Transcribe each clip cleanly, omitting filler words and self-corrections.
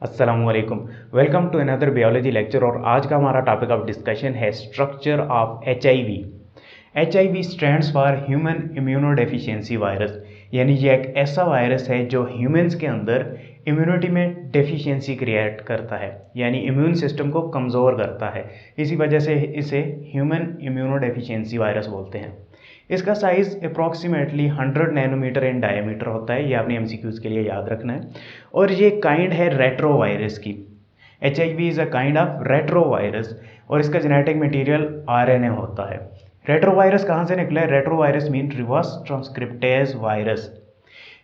अस्सलामुअलैकुम। Welcome to another biology lecture. और आज का हमारा टॉपिक ऑफ डिस्कशन है structure of HIV। HIV stands for human immunodeficiency virus, यानी ये एक ऐसा वायरस है जो ह्यूमंस के अंदर इम्यूनिटी में डेफिशिएंसी क्रिएट करता है, यानी इम्यून सिस्टम को कमज़ोर करता है। इसी वजह से इसे ह्यूमन इम्यूनोडेफिशिएंसी वायरस बोलते हैं। इसका size approximately 100 nanometer in diameter होता है, ये आपने MCQs के लिए याद रखना है। और ये काइंड है रेट्रो वायरस की। HIV is a kind of retro virus और इसका जेनेटिक मटेरियल RNA होता है। रेट्रो वायरस कहाँ से निकला है? Retro virus mean reverse transcriptase virus,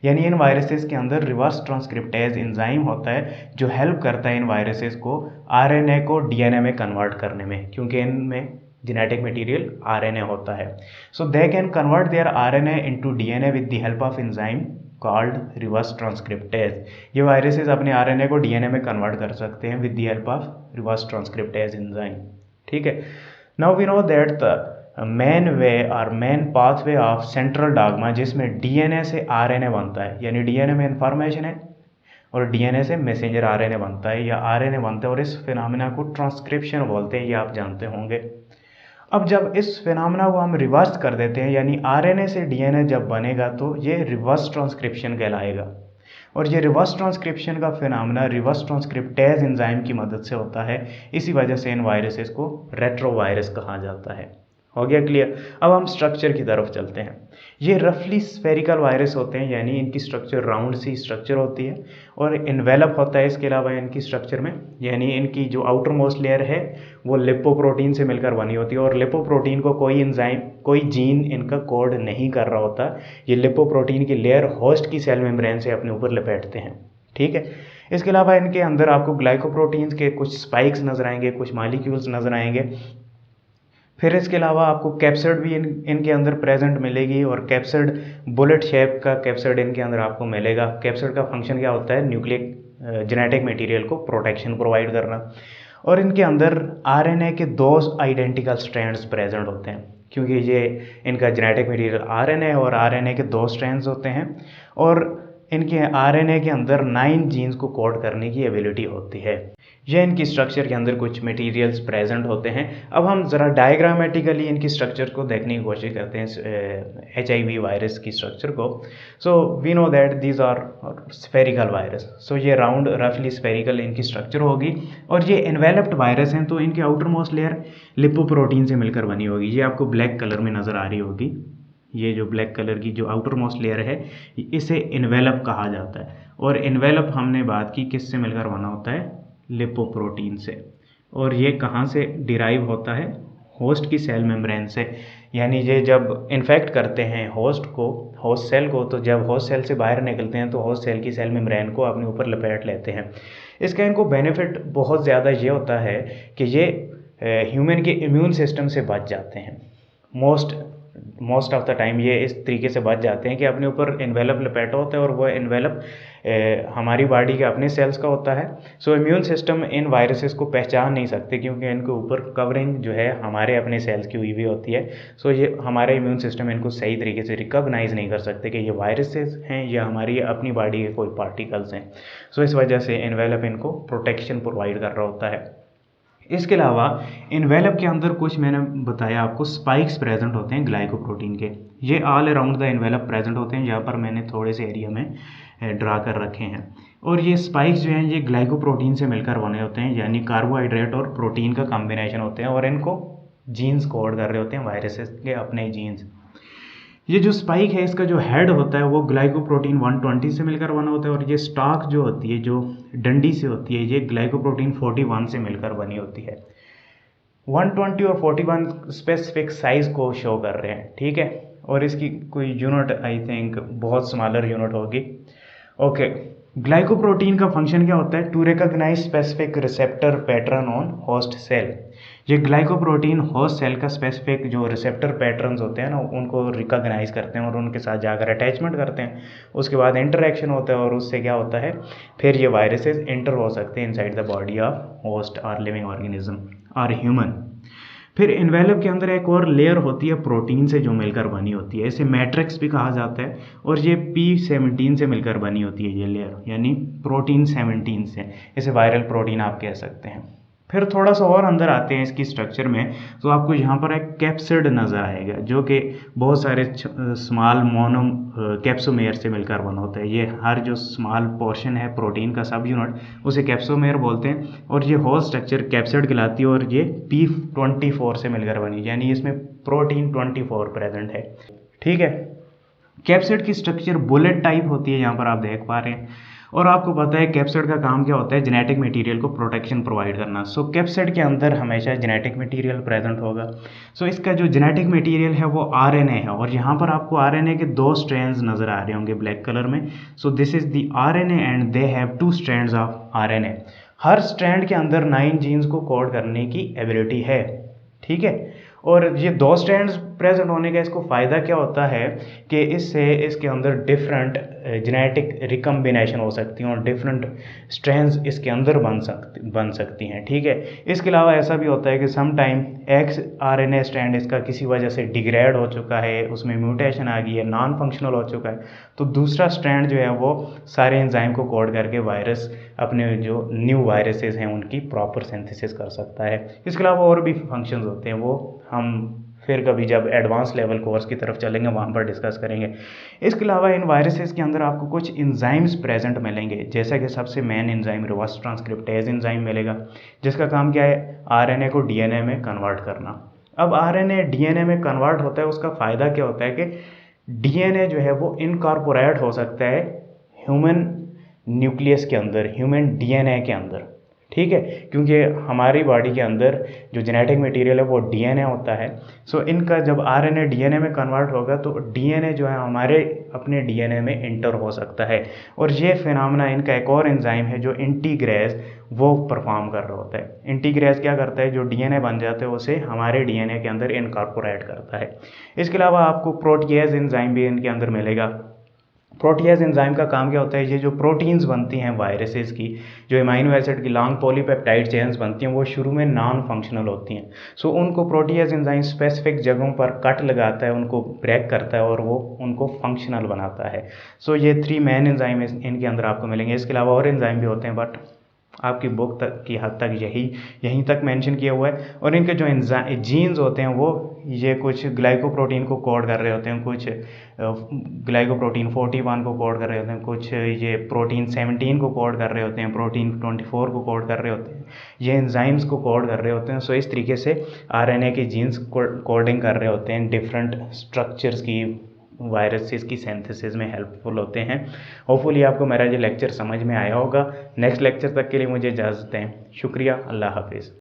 यानी इन वायरसेस के अंदर रिवर्स ट्रांसक्रिप्टेज एंजाइम होता है जो हेल्प करता है इन वायरसेस को RNA को DNA में कन्वर्ट करने में, क्योंकि इनमें जेनेटिक मटेरियल RNA होता है। So they can convert their RNA into DNA with the help of enzyme called reverse transcriptase. ये वायरसेस अपने RNA को DNA में कन्वर्ट कर सकते हैं with the help of reverse transcriptase enzyme. ठीक है। Now we know that the main way और main pathway of central dogma, जिसमें DNA से RNA बनता है, यानी DNA में इंफॉर्मेशन है और DNA से मैसेंजर RNA बनता है या RNA बनता है, और इस फिनोमेना को ट्रांसक्रिप्शन बोलते हैं, ये आप जानते होंगे। अब जब इस फिनोमेना को हम रिवर्स कर देते हैं, यानी RNA से DNA जब बनेगा तो ये रिवर्स ट्रांसक्रिप्शन कहलाएगा। और ये रिवर्स ट्रांसक्रिप्शन का फिनोमेना रिवर्स ट्रांसक्रिप्टेज एंजाइम की मदद से होता है। इसी वजह से इन वायरसेस को रेट्रो वायरस कहा जाता है। हो गया क्लियर? अब हम स्ट्रक्चर की तरफ चलते हैं। ये रफली स्फेरिकल वायरस होते हैं, यानी इनकी स्ट्रक्चर राउंड सी स्ट्रक्चर होती है और इन्वेलप होता है। इसके अलावा इनकी स्ट्रक्चर में, यानी इनकी जो आउटर मोस्ट लेयर है वो लिपोप्रोटीन से मिलकर बनी होती है, और लिपोप्रोटीन को कोई एंजाइम, कोई जीन इनका कोड नहीं कर रहा होता। ये लिपोप्रोटीन की लेयर होस्ट की सेल मेम्ब्रेन से अपने ऊपर लपेटते हैं। ठीक है। इसके अलावा इनके अंदर आपको ग्लाइकोप्रोटीन्स के कुछ स्पाइक्स नजर आएंगे, कुछ मॉलिक्यूल्स नजर आएंगे। फिर इसके अलावा आपको कैप्सिड भी इनके अंदर प्रेजेंट मिलेगी, और कैप्सिड बुलेट शेप का कैप्सिड इनके अंदर आपको मिलेगा। कैप्सिड का फंक्शन क्या होता है? न्यूक्लिक जेनेटिक मटेरियल को प्रोटेक्शन प्रोवाइड करना। और इनके अंदर RNA के 2 आइडेंटिकल स्ट्रैंड्स प्रेजेंट होते हैं, क्योंकि ये इनका जेनेटिक मटेरियल RNA और RNA के 2 स्ट्रैंड्स होते हैं, और इनके RNA के अंदर 9 जीन्स को कोड करने की एबिलिटी होती है। ये इनकी स्ट्रक्चर के अंदर कुछ मटेरियल्स प्रेजेंट होते हैं। अब हम ज़रा डायग्रामेटिकली इनकी स्ट्रक्चर को देखने की कोशिश करते हैं, HIV वायरस की स्ट्रक्चर को। So we know that these are spherical virus. So ये राउंड रफली स्फेरिकल इनकी स्ट्रक्चर होगी, और ये एनवेलप्ड वायरस हैं, तो इनकी आउटर मोस्ट लेयर लिपोप्रोटीन से मिलकर बनी होगी। ये आपको ब्लैक कलर में नज़र आ रही होगी। ये जो ब्लैक कलर की जो आउटर मोस्ट लेयर है, इसे इन्वेलप कहा जाता है। और इन्वेलप हमने बात की किससे मिलकर बना होता है? लिपोप्रोटीन से। और ये कहाँ से डिराइव होता है? होस्ट की सेल मेम्ब्रेन से। यानी ये जब इन्फेक्ट करते हैं होस्ट को, होस्ट सेल को, तो जब होस्ट सेल से बाहर निकलते हैं तो होस्ट सेल की सेल मेम्ब्रेन को अपने ऊपर लपेट लेते हैं। इसका इनको बेनिफिट बहुत ज़्यादा ये होता है कि ये ह्यूमन के इम्यून सिस्टम से बच जाते हैं। मोस्ट ऑफ द टाइम ये इस तरीके से बच जाते हैं कि अपने ऊपर इन्वेलप लपेटा होता है, और वो इन्वेलप हमारी बॉडी के अपने सेल्स का होता है। So immune system in viruses को पहचान नहीं सकते, क्योंकि इनके ऊपर कवरिंग जो है हमारे अपने सेल्स की हुई होती है। सो ये हमारे इम्यून सिस्टम इनको सही तरीके से रिकॉग्नाइज नहीं कर सकते कि ये वायरसेस हैं या हमारी अपनी बॉडी के कोई पार्टिकल्स हैं। सो इस वजह से इन्वेलप इनको प्रोटेक्शन प्रोवाइड कर रहा होता है। इसके अलावा इन्वेलप के अंदर कुछ मैंने बताया आपको स्पाइक्स प्रेजेंट होते हैं ग्लाइकोप्रोटीन के। ये all around the envelope present होते हैं, यहाँ पर मैंने थोड़े से एरिया में ड्रा कर रखे हैं। और ये स्पाइक्स जो हैं ये ग्लाइकोप्रोटीन से मिलकर बने होते हैं, यानी कार्बोहाइड्रेट और प्रोटीन का कॉम्बिनेशन होते हैं, और इनको जीन्स कोड कर रहे होते हैं वायरसेस के अपने जीन्स। ये जो स्पाइक है इसका जो हेड होता है वो ग्लाइकोप्रोटीन 120 से मिलकर बना होता है, और ये स्टॉक जो होती है, जो डंडी से होती है, ये ग्लाइकोप्रोटीन 41 से मिलकर बनी होती है। 120 और 41 स्पेसिफिक साइज को शो कर रहे हैं। ठीक है। और इसकी कोई यूनिट आई थिंक बहुत स्मॉलर यूनिट होगी। ओके। ग्लाइकोप्रोटीन का फंक्शन क्या होता है? To recognize specific receptor pattern on host cell. ये ग्लाइकोप्रोटीन होस्ट सेल का स्पेसिफिक जो रिसेप्टर पैटर्न्स होते हैं ना, उनको रिकॉग्नाइज करते हैं और उनके साथ जाकर अटैचमेंट करते हैं। उसके बाद इंटरेक्शन होता है, और उससे क्या होता है, फिर ये वायरसेस एंटर हो सकते हैं inside the body of host और लिविंग ऑर्गेनिज्म और ह्यूमन। फिर इन्वेलप के अंदर एक और लेयर होती है प्रोटीन से जो मिलकर बनी होती है, इसे मैट्रिक्स भी कहा जाता है, और ये P17 से मिलकर बनी होती है ये लेयर, यानी प्रोटीन 17 से, इसे वायरल प्रोटीन आप कह सकते हैं। फिर थोड़ा सा और अंदर आते हैं इसकी स्ट्रक्चर में, तो आपको यहाँ पर एक कैप्सिड नज़र आएगा जो कि बहुत सारे स्मॉल मोनो कैप्सोमेयर से मिलकर बना होता है। ये हर जो स्मॉल पोर्शन है प्रोटीन का सब यूनिट उसे कैप्सोमेयर बोलते हैं, और ये होल स्ट्रक्चर कैप्सिड कहलाती है, और ये P24 से मिलकर बनी, यानी इसमें प्रोटीन 24 प्रेजेंट है। ठीक है, कैप्सिड की स्ट्रक्चर बुलेट टाइप होती है, यहाँ पर आप देख पा रहे हैं। और आपको पता है कैप्सिड का काम क्या होता है, जेनेटिक मटेरियल को प्रोटेक्शन प्रोवाइड करना। सो कैप्सिड के अंदर हमेशा जेनेटिक मटेरियल प्रेजेंट होगा। सो इसका जो जेनेटिक मटेरियल है वो आरएनए है, और यहाँ पर आपको आरएनए के 2 स्ट्रैंड्स नज़र आ रहे होंगे ब्लैक कलर में। So this is the RNA and they have 2 strands of RNA. Her strand के अंदर 9 जीन्स को कोड करने की एबिलिटी है। ठीक है, और ये 2 स्ट्रैंड्स प्रेजेंट होने का इसको फ़ायदा क्या होता है कि इससे इसके अंदर डिफरेंट जेनेटिक रिकम्बिनेशन हो सकती हैं और डिफरेंट स्ट्रैंड्स इसके अंदर बन सकती हैं। ठीक है, इसके अलावा ऐसा भी होता है कि some time x RNA strand इसका किसी वजह से डिग्रेड हो चुका है, उसमें म्यूटेशन आ गई है, नॉन फंक्शनल हो चुका है, तो दूसरा स्ट्रैंड जो है वो सारे एंजाइम को कोड करके वायरस अपने जो न्यू वायरसेस हैं उनकी प्रॉपर सिंथेसिस कर सकता है। इसके अलावा और भी फंक्शंस होते हैं, वो हम फिर कभी जब एडवांस लेवल कोर्स की तरफ चलेंगे वहाँ पर डिस्कस करेंगे। इसके अलावा इन वायरसेस के अंदर आपको कुछ इंजाइम्स प्रेजेंट मिलेंगे, जैसा कि सबसे main enzyme reverse transcriptase enzyme मिलेगा, जिसका काम क्या है, आरएनए को डीएनए में कन्वर्ट करना। अब आरएनए डीएनए में कन्वर्ट होता है, उसका फ़ायदा क्या होता है कि डीएनए जो है वो इनकॉर्पोरेट हो सकता है ह्यूमन न्यूक्लियस के अंदर, ह्यूमन डीएनए के अंदर। ठीक है, क्योंकि हमारी बॉडी के अंदर जो जेनेटिक मटेरियल है वो डीएनए होता है। सो इनका जब आरएनए डीएनए में कन्वर्ट होगा तो डीएनए जो है हमारे अपने डीएनए में इंटर हो सकता है, और ये फिनोमेना इनका एक और एंजाइम है जो इंटीग्रेज वो परफॉर्म कर रहा होता है। इंटीग्रेज क्या करता है, जो डीएनए बन जाते हैं उसे हमारे डीएनए के अंदर इनकॉर्पोरेट करता है। इसके अलावा आपको प्रोटीएज एंजाइम भी इनके अंदर मिलेगा। प्रोटीएज एंजाइम का काम क्या होता है, ये जो प्रोटीन्स बनती हैं वायरसेस की, जो एमाइनो एसिड की लॉन्ग पॉलीपेप्टाइड चेन्स बनती हैं, वो शुरू में नॉन फंक्शनल होती हैं। सो उनको प्रोटीएज एंजाइम स्पेसिफिक जगहों पर कट लगाता है, उनको ब्रेक करता है और वो उनको फंक्शनल बनाता है। सो ये 3 मेन एंजाइम इनके अंदर आपको मिलेंगे। इसके अलावा और एंजाइम भी होते हैं, बट आपकी बुक तक की हद तक यहीं तक मेंशन किया हुआ है। और इनके जो जीन्स होते हैं वो ये कुछ ग्लाइकोप्रोटीन को कोड कर रहे होते हैं, कुछ ग्लाइकोप्रोटीन 41 को कोड कर रहे होते हैं, कुछ ये प्रोटीन 17 को कोड कर रहे होते हैं, प्रोटीन 24 को कोड कर रहे होते हैं, ये एंजाइम्स को कोड कर रहे होते हैं। सो इस तरीके से आरएनए के जीन्स कोडिंग कर रहे होते हैं, डिफरेंट स्ट्रक्चर्स की वायरसेस की सिंथेसिस में हेल्पफुल होते हैं। होपफुली आपको मेरा ये लेक्चर समझ में आया होगा। नेक्स्ट लेक्चर तक के लिए मुझे इजाज़त दें। शुक्रिया, अल्लाह हाफिज़।